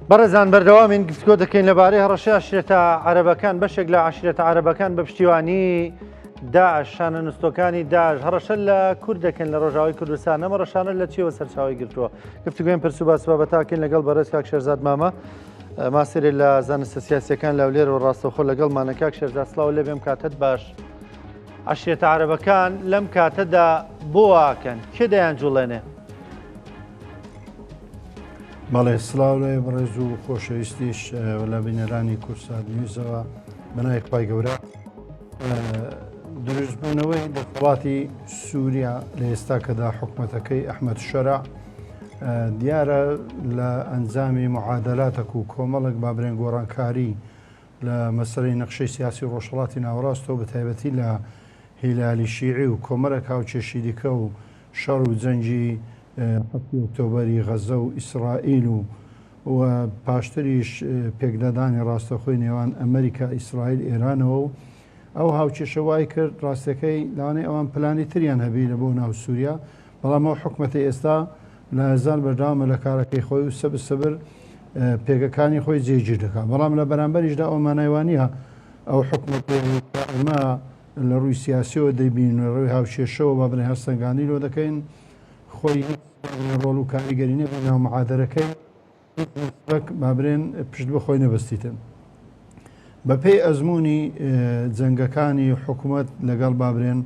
بەڕێزان بەردەوامین گفتگۆ دەکەین لەبارەی هەڕەشەی عەشیرەتە عەرەبەکان بەشێک لە عەشیرەتە عەرەبەکان بە پشتیوانی داعش شانە نووسەکانی داعش هەڕەشە لە کورد دەکەن لە ڕۆژاوای کوردستان ئەمە ڕەشانە لە چیەوە سەرچاوی گرتووە گفتگوێن پرس و باس بابەتاکەین لەگەڵ بەڕێز کاک شێرزاد مامە ماسێری لە زانستە سیاسیەکان لە هەولێرەوە ڕاستەوخۆ لەگەڵمانە کاک شێرزاد سڵاو لێ بێم کاتت باش عەشیرەتە عەرەبەکان لەم کاتەدا بۆ واکەن کێ دەیان جوڵێنێ؟ بەڵێ سلااوێ بڕێز و خۆشەویستیش لە بینەرانی کورسات نیوزەوە بەنایەک پای گەورە دروستبوونەوەی دەسەڵاتی سووریا لە ئێستا کەدا حکوومەتەکەی ئەحمەد شەرع دیارە لە ئەنجامی معادلاتێک و کۆمەڵک بابرێن گۆڕانکاری لە مەسەرەی نەخشەی سیاسی ڕۆژهەڵاتی ناوەڕاستەوە بە تایبەتی لە هیلالی شیعی و کۆمەڵێک هاوچێشی دیکە و شەڕ و جەنگی هەفتی ئۆکتۆبەری غەزە و ئیسرائیل و پاشتریش پێکدادانی ڕاستەخۆی نێوان ئەمریکا ئیسرائیل ئێرانەوە و ئەو هاوچێشە وای کرد ڕاستەکەی لەوانەیە ئەوان پلانی تریان هەبی لە بۆ ناو سووریا بەڵام ئەو حکوومەتی ئێستا لە هەزار بەرداوامە لە کارەکەی خۆی و سەبر پێگەکانی خۆی جێگیر دەکات بەڵام لە بەرامبەریشدا ئەو مانایوانیە ئەو حکوومەتمە لە ڕووی سیاسیەوە دەیبین ڕووی هاوچێشەوە با بنێ هەرسەنگانی لۆ دەکەین خۆی ڕۆڵ و کاریگەرینە بە ناو معادەرەکەی بابرێن پشت بە خۆی نەبەستیتن بەپێی ئەزمموی جەنگەکانی حکوومەت لەگەڵ بابرێن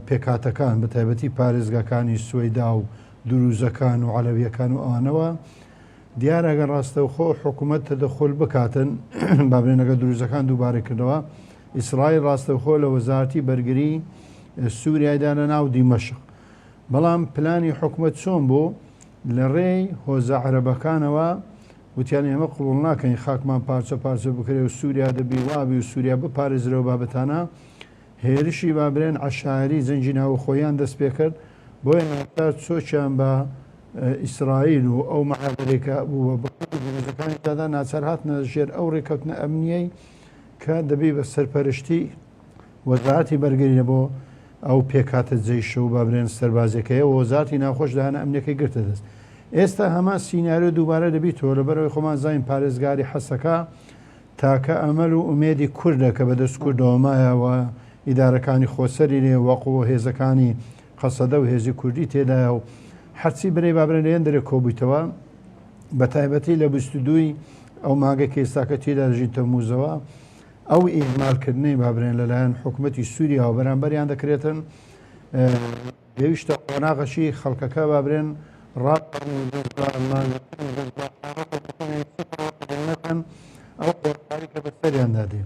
پێکاتەکان بە تایبەتی پارێزگاکانی سوێدا و دروزەکان و عەلەویەکان و ئەوانەوە دیارەگەن ڕاستەوخۆ حکوومەت تەدەخۆل بکاتن بابرێنەکە دروزەکان دووبارە کردەوە ئیسرائیل ڕاستەوخۆ لە وەزارەتی بەرگری سووریایدا لە ناو دیمەشق بەڵام پلانی حکوومەت چۆن بۆ لە ڕێی هۆزە عەرەبەکانەوە وتیان ئێمە قوڵ ناکەین خاکمان پارچە پارچە بکرێ و سووریا دەبی وابی و سووریا بپارێزرەوە بابەتانە هێرشی بابرێن عەشاری زەنجی ناوە خۆیان دەست پێ کرد بۆیە تا چۆچیان بە ئیسرائیل و ئەو مەعادەرێکە بووە بەکانی دادا ناچار هاتنە ژێر ئەو ڕێکەوتنە ئەمنیەی کە دەبی بە سەرپەرشتی وەزارەتی بەرگری بۆ ئەو پێکاتە جێیشە و بابرێن سەربازەکەیە و وەزارەتی ناوخۆش داهانە ئەمنیەکەی گرتە دەست ئێستا هەمان سیناریۆ دووبارە دەبیتەوە لەبەرەوەی خۆمان زین پارێزگاری حەسەکە تاکە ئەمەل و ئومێدی کوردە کە بەدەست کوردەوەمایەوە ئیدارەکانی خۆسەری لێ وەقو و هێزەکانی قەسەدە و هێزی کوردی تێدایە و هەرچی برێ بابرێن لێن دەرێ کۆبوویتەوە بە تایبەتی لە 22 ئەو ماگە کێستاکە تێدا دەژین تەمووزەوە ئەو ئیهمالکردنەی بابرێن لەلایەن حکوومەتی سووریا و بەرامبەریان دەکرێتن پێویستە قۆناغەشی خەڵکەکە بابرێن ئەو قۆڕکاری کە بەسەریان دادێ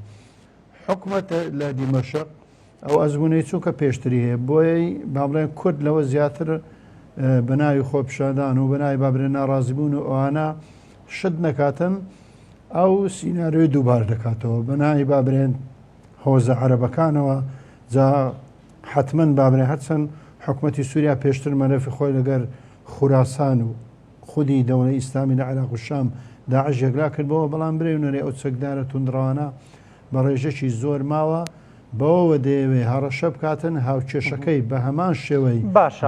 حکوومەت لە دیمەشق ئەو ئەزمونەی چووکە پێشتری هەیە بۆی بابڵێن کورد لەوە زیاتر بەناوی خۆپشاندان و بەناوی بابرێن ناڕازیبوون و ئەوانە شت نەکاتن ئەو سیناریۆی دووبار دەکاتەوە بەناوی بابرێن هۆزە عەرەبەکانەوە جا حتمما بابرێن هەرچەند حکوومەتی سووریا پێشتر مەلەفی خۆی لەگەر خوراسان و خودی دەوڵەتی ئیسلامی لە عێراق و شام داعش یەکلا کردبەوە بەڵام برێونەرێ ئەو چەکدارە توندڕەوانە بە ڕێژەکی زۆر ماوە بەوە دەیەوێ هەڕەشە بکاتن هاوچێشەکەی بە هەمان شێوەی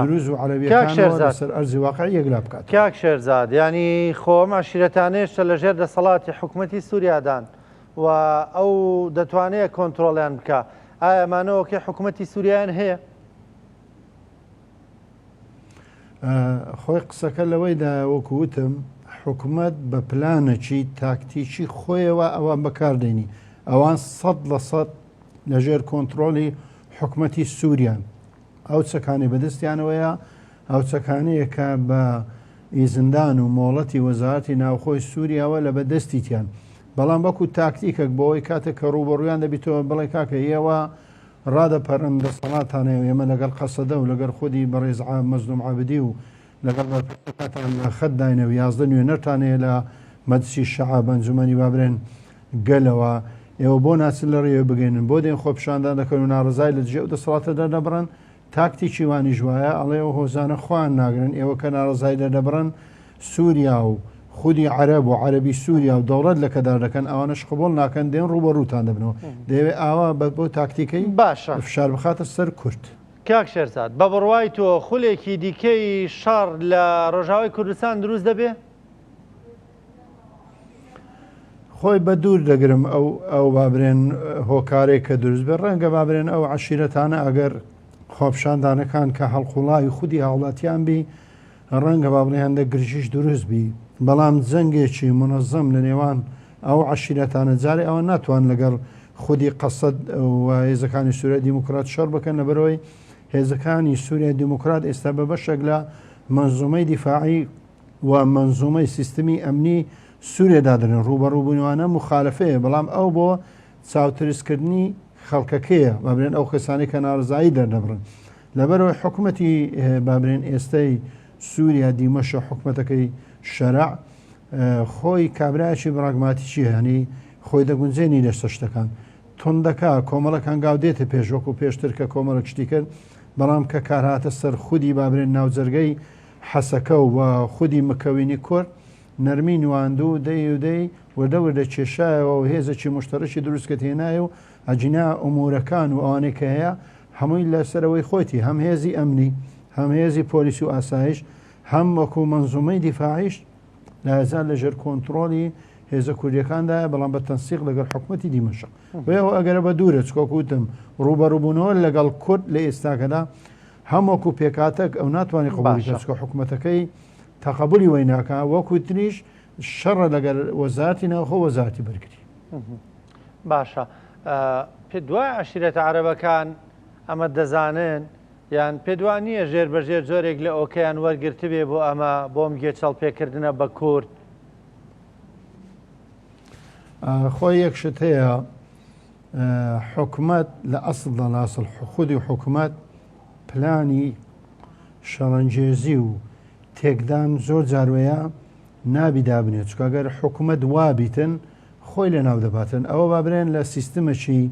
دروست و عەرەبیەکانەوە لەسەر ئەرزی واقعی یەکلا بکات کاک شێرزاد ینی خۆم عەشیرەتانەیەشتە لەژێر دەسەڵاتی حکوومەتی سووریادان و ئەو دەتوانێت کۆنتترۆلیان بکە ئایا ئەمانەوەکە حکوومەتی سووریایان هەیە؟ خۆی قسەکە لەوەیدا وەکووتم حکوومەت بە پلانەکی تاکتیکی خۆیەوە ئەوان بەکاردێنی ئەوان 100% لەژێر کۆنتترۆلی حکوومەتی سووریان ئەو چەکانی بەدەستیانەوەیە ئەو چەکانەیە کە بە ئیزندان و مۆڵەتی وەزارەتی ناوخۆی سووریاوە لە بەدەستیتیان بەڵام بەکو تاکتیکێک بۆەوەی کاتێک کە ڕوبەڕویان دەبیتەوە بڵێ کاکە ئێوە ڕادەپەڕن دەسەڵاتانەوە ئێمە لەگەڵ قەسەدە و لەگەر خودی بەڕێز مەزلوم عابدی و لەگەڵ خەت داینە و 11 نوێنەرتانەیە لە مەجلیسی شەعاب ئەنجومەنی بابرێن گەلەوە ئێوە بۆ ناچن لە ڕێوە بگەێنن بۆ دێن خۆپشاندان دەکەن و ناڕزای لە جێ و دەسەڵاتە دەردەبڕن تاکتیکی وانی ژوایە ئەڵێ ئەو هۆزانە خۆیان ناگرن ئێوە کە ناڕزای دەردەبڕن سووریا و خودی عەرەب و عەرەبی سووریا و دەوڵەت لە کەدار دەکەن ئەوانەش قبوڵ ناکەن دێن ڕوبەڕووتان دەبنەوە دەیەوێت ئاوا بۆ تاکتیکەی باشە فشار بخاتە سەر کورد کاک شێرزاد بە بڕوای تۆ خولێکی دیکەی شەڕ لە ڕۆژاوای کوردستان دروست دەبێ؟ خۆی بە دوور دەگرم ئەو بابرێن هۆکارێک کە دروست بێ ڕەنگە بابرێن ئەو عشیرەتانە ئەگەر خۆپشاندانەکان کە هەڵقوڵاوی خودی هاوڵاتیان بی ڕەنگە بابڵێ هەندێک گرژیش دروست بی بەڵام جەنگێکی منەظەم لە نێوان ئەو عشیرەتانە جارێ ئەوە ناتوان لەگەڵ خودی قەسەد و هێزەکانی سووریا دیموکرات شەڕ بکەن لەبەرەوەی هێزەکانی سووریا دیموکرات ئێستا بە بەشێک لە منزومەی دیفاعی و منزومەی سیستمی ئەمنی سوورێدا دەرن ڕوبەڕووبوونیوانە مخالفەیە بەڵام ئەو بۆ چاوترسکردنی خەڵکەکەیە بابرێن ئەو کەسانی کە ناڕزایی دەردەبرن لەبەرەوەی حکوومەتی بابرێن ئێستای سووریا دیمەشە حکوومەتەکەی شەرع خۆی کابراایکی براگماتیکی هەنی خۆی دەگونجێنی لەسە شتەکان تۆندەکە کۆمەڵەکان گاودێتە پێشوەکو پێشتر کە کۆمەڵە کشتی کرد بەڵام کە کارهاتە سەر خودی بابرێن ناوجەرگەی حەسەکە و بە خودی مکەوینی کورد نەرمی نواندوو دەی وەردەوردە کێشایەوە و هێزێکی مشتەرەکی دروستکە هێنایە و ئەجینا ئومورەکان و ئەوانەی کە هەیە هەمووی لەسەرەوەی خۆتی هەم هێزی ئەمنی هەم هێزی پۆلیسی و ئاسایش هەم وەکو منزومەی دیفاعیش لازال لەژێر کۆنتترۆلی هێزە کوردیەکاندایە بەڵام بە تەنسیق لەگەڵ حکوومەتی دیمەشق بەوە ئەگەرە بە دوورە چکۆکوتم ڕوبەڕووبوونەوە لەگەڵ کورد لە ئێستاکەدا هەموەکو پێکاتێک ئەو ناتوانانی قوبولیکە حکوومەتەکەی تەقبولی وی ناکە وەکو تریش شەڕە لەگەر وەزارتی ناوخۆ وەزارتی بەرگری باشە پێ دوای عشیرەتە عەرەبەکان ئەمە دەزانن یان پێدوان نییە ژێر بەژێر جۆرێک لە ئۆکەیان وەرگرتبێ بۆ ئەمە بۆم گێچەڵ پێکردنە بە کورد خۆی یەکشت هەیە حکوومەت لە ئەسڵدا لاسڵ خودی حکوومەت پلانی شەڕەنجێزی و تێکدان زۆر جاروەیە نابیدا بنێت چکەگەر حکوومەت وابیتن خۆی لە ناو دەباتن ئەوە بابرێن لە سیستمەکی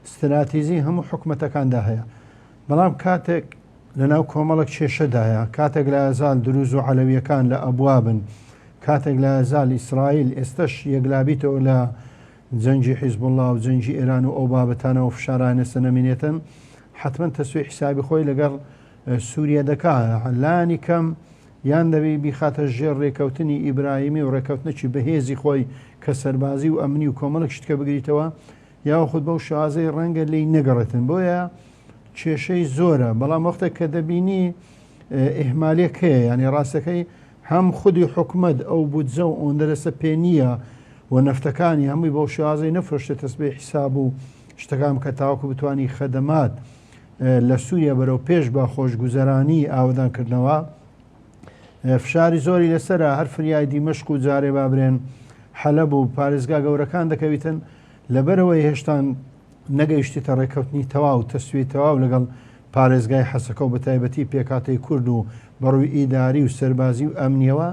استراتیزی هەموو حکوومەتەکاندا هەیە بەڵام کاتێک لە ناو کۆمەڵک کێشەدایە کاتێک لە ئازال دروز و عەلەویەکان لە ئەبوابن کاتێک لە ئازال ئیسرائیل ئێستش یەکلابیتەوە لە جەنجی حیزبوڵڵا و جەنجی ئێران و ئەو بابەتانەوە فشارانە سەنەمینێتن حتمما تەسوی حسابی خۆی لەگەڵ سووریا دەکا لانی کەم یان دەبی بیخاتە ژێر ڕێکەوتنی ئیبراهیمی و ڕێکەوتنەکی بەهێزی خۆی کە سەربازی و ئەمنی و کۆمەڵک شتکە بگریتەوە یا خودت بەو شازەی ڕەنگە لی نەگەڕێتن بۆیە کێشەی زۆرە بەڵام وەختە کە دەبینی ئێهمالێک هەیە ینی ڕاستەکەی هەم خودی حکوومەت ئەو بودجە و ئۆندەرەسە پێ نییە و نەفتەکانی هەمووی بەو شازەی نەفرۆشتە تەسبێ حیساب و شتەکان کە تاوەکو بتوانی خەدەمات لە سووریا بەرەو پێش بە خۆشگوزەرانی ئاودانکردنەوە فشاری زۆری لەسرە هەر فریای دیمەشق و جارێ بابرێن حەلەب و پارێزگا گەورەکان دەکەویتن لەبەرەوەی هێشتان نەگەیشتیتە ڕێکەوتنی تەواو تەسوی تەواو لەگەڵ پارێزگای حەسەکە و بەتایبەتی پێکاتی کورد و بەڕووی ئیداری و سەربازی و ئەمنیەوە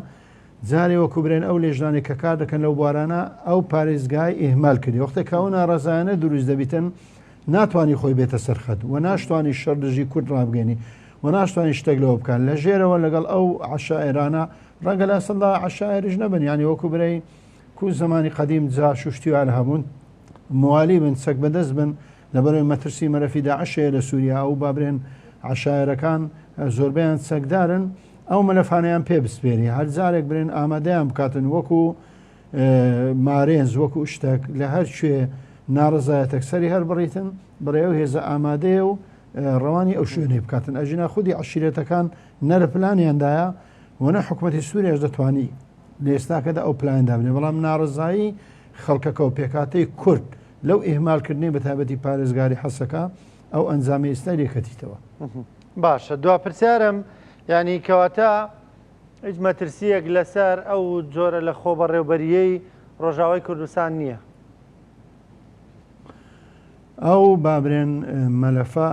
جارێ وەکو برێن ئەو لێژنانی کە کار دەکەن لەو بوارانە ئەو پارێزگای ئێهمال کردی وەختە کە ئەو ناڕەزانە دروست دەبیتن ناتوانانی خۆی بێتە سەرخەت و ناشتوانی شەردژی کورد ڕابگەنی و ناشتوانی شتێک لەوە بکەن لە ژێرەوە لەگەڵ ئەو عشائێرانە ڕەنگە لە ئەسڵدا عشائێریش نەبن ینی وەکو برەی کو زمانی قەدیم جا شوشتیوان هەبوون موالی بن سەگ بەدەست بن لەبەرەوەی مەترسی مەرەفی داعشەیە لە سووریا ئەو بابرێن عشائێرەکان زۆربیان سەگدارن ئەو مەلەفانەیان پێ بسپێری هەر جارێک برێن ئامادەیان بکاتن وەکو مارێنز وەکو شتێک لە هەر شوێ ناڕزایەتێک سەری هەر بڕیتن بڕێ و هێزە ئامادەیە و ڕەوانی ئەو شوێنەی بکاتن ئەژینا خودی عشیرەتەکان نەرە پلانیاندایە وەنە حکوومەتی سووریاش دەتوانی لە ئێستاکەدا ئەو پلاندا بنێ بەڵام ناڕزایی خەڵکەکە و پێکاتەی کورد لەو ئێهمالکردنی بەتابەتی پارێزگاری حەسەکە ئەو ئەنجامی ئێستا لێکەتیتەوە باشە دوا پرسیارم ینی کەواتە هیچ مەترسیەک لەسەر ئەو جۆرە لە خۆبەڕێوبەریەی ڕۆژاوای کوردستان نییە ئەو بابرێن مەلەفە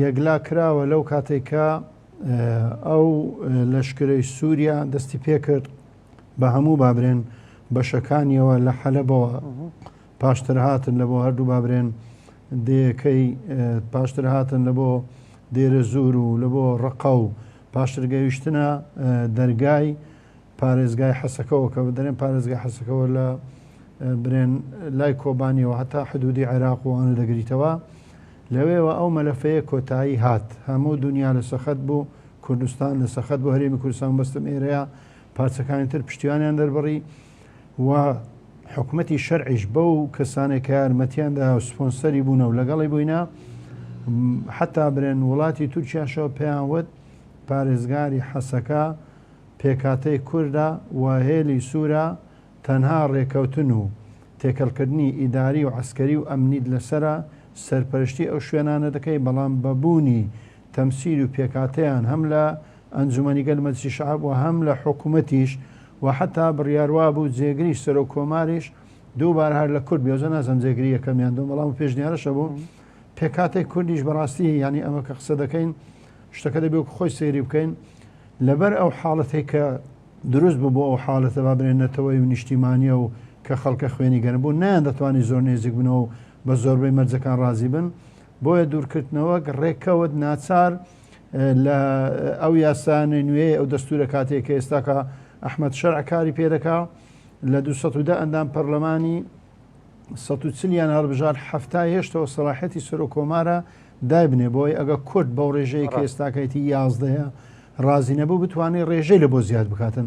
یەکلا کراوە لەو کاتێککە ئەو لەشکرەی سووریا دەستی پێکرد بە هەموو بابرێن بەشەکانیەوە لە حەلەبەوە پاشتر هاتن لە بۆ هەردوو بابرێن دەیەکەی پاشتر هاتن لە بۆ دێرە زوور و لە بۆ ڕقە و پاشتر گەیشتنە دەرگای پارێزگای حەسەکەەوە کە دەرێن پارێزگای حەسەکەەوە لە برێن لای کۆبانیەوە هەتا حدودی عێراق وانە دەگریتەوە لەوێەوە ئەو مەلەفەیە کۆتایی هات هەموو دنیا لە سەخت بوو کوردستان لە سەخت بۆ هەرێمی کوردستان بەستم ئێرەیە پارچەکانی تر پشتیوانیان دەربڕی و حکومەتی شەرعیش بەو کەسانێک کە یارمەتیاندا و سپۆنسەری بوونە و لەگەڵی بووینە حتا برێن وڵاتی تورکیاشەوە پێیان وت پارێزگاری حەسەکە پێکاتەی کووردا و هێلی سوورە تەنها ڕێکەوتن و تێکەڵکردنی ئیداری و عسکەری و ئەمنیت لەسرە سەرپەرشتی ئەو شوێنانە دەکەی بەڵام بەبوونی تەمسیل و پێکاتەیان هەم لە ئەنجومەنی گەل مەجلیسی شەعب و هەم لە حکوومەتیش و حتا بڕیاروا بوو جێگری سەر و کۆماریش دووبار هەر لە کورد بێوزە نازەم جێگری یەکەمیان دوو بەڵام پێشنیارەشە بوو پێکاتێک کوردیش بەڕاستی ینی ئەمە کە قسە دەکەین شتەکە دەبێت خۆی سێری بکەین لەبەر ئەو حاڵەتێک کە دروست بوو بۆ ئەو حاڵەتە با برێنێتەوەی و نیشتیمانیە و کە خەڵکە خوێنی گەن بوو نیان دەتوانانی زۆر نێزیک بنەوە و بە زۆربەی مەرجەکان ڕازی بن بۆیە دوورکردنەوە ڕێکەوت ناچار لە ئەو یاسانە نوێ ئەو دەستورە کاتێک کە ئێستاکە ئەحمەد شەرع کاری پێدەکا لە 210 ئەندام پەرلەمانی 140یان هەڵبژار هەفتای هێشتەوە سەلاحەتی سەر و کۆمارە دایبنێ بۆی ئەگە کورد بەو ڕێژەیە کە ئێستاکەیتی 11 ڕازی نەبوو بتوانێت ڕێژەی لە بۆ زیاد بکاتن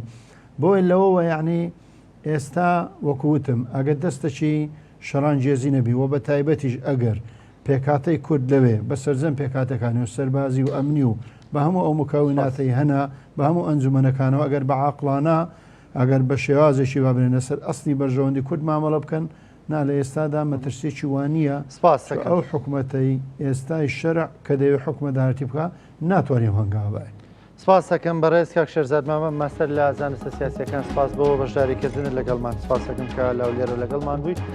بۆی لەوەوە یعنی ئێستا وەکووتم ئەگە دەستەکی شەڕان جێزی نەبی و بە تایبەتیش ئەگەر پێکاتەی کورد لەوێ بە سەررجەم پێکاتەکانی و سەربازی و ئەمنی و بە هەموو ئەو مکاویناتی هەنا بە هەموو ئەنجومەنەکانەوە ئەگەر بە عاقلانە ئەگەر بە شێوازێکی وابرێنە سەر ئەسلی بەرژەوەندی کورد مامەڵە بکەن نا لە ئێستادا مەترسێکی وانە ئەو حکوومەتەی ئێستای شەرع کە دەوێت حکومەدارەتی بکە ناتوانێت هەنگاوای سپاس دەکەم بەڕێز کاک شێرزاد مامە مەسەر لە زانستە سیاسیەکان سپاس بۆ بەشداریکردن لەگەڵمان سپاس دەکەم کە لاولێرە لەگەڵمان بوویت